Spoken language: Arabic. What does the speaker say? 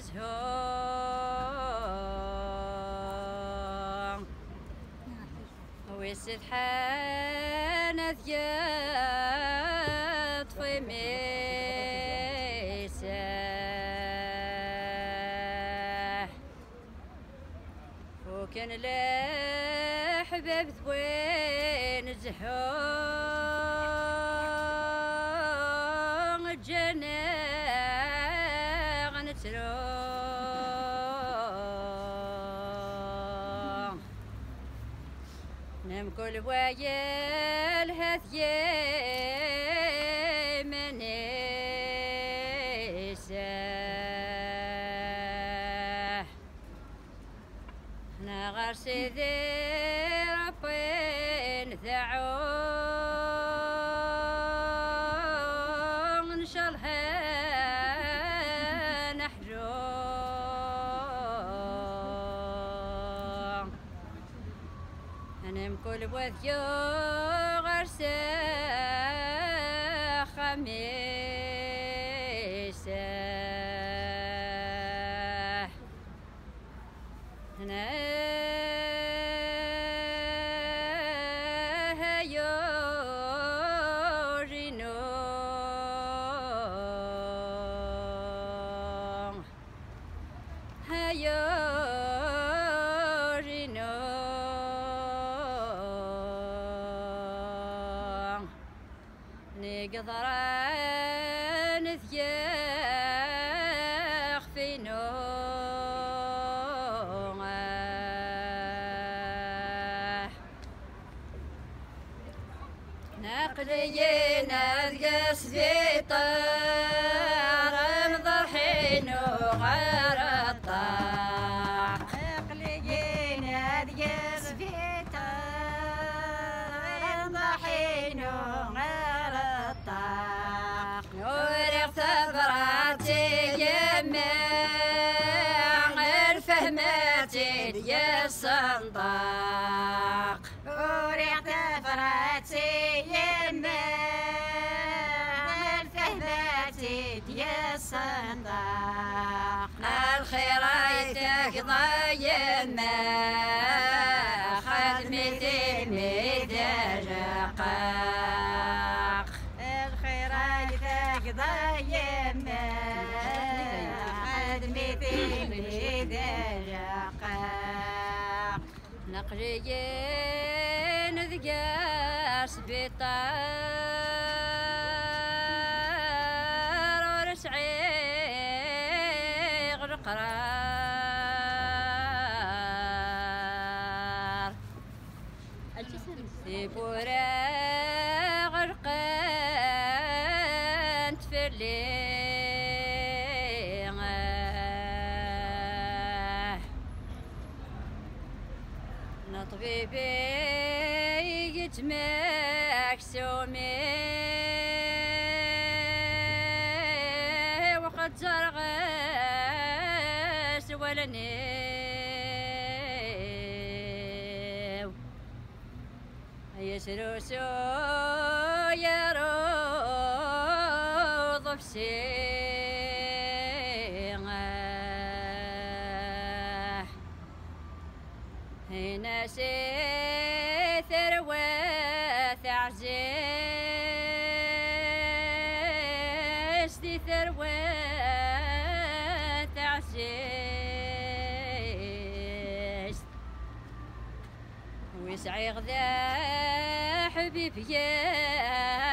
زهور ويستحان ذيات في ميساح وكان لحباب ذوين زهور الجناغ نتروح نم كل ويل هذي من يساح انا غرسي ذي ربين ذعون ان شاء الله نحجون انا مكل وذيو غرسي خميسه انا نقدران ثياخ في نومه نقلينا نقص في طار مضحين وغير الطاق نقلينا نقص في طار مضحين وغير الطاق نوري اختبراتي يمين غير فهمتي يا الصنداق نوري اختبراتي يمين فهمتي يا الصنداق الخير ايتك ضيما خدمتي ميدا رقاق الخير ايتك ضيما خدمتي ميدا رقاق نقليين ذقاس بطار ورسعيغ القرار سيبورا غرقانت في الليل نطبيبي مكسومي وقد زرغس ولا نيو يسروسو يروض بسيغه هنا ثروة عزيز دي ثروة عزيز ويسعي غذا حبيب يا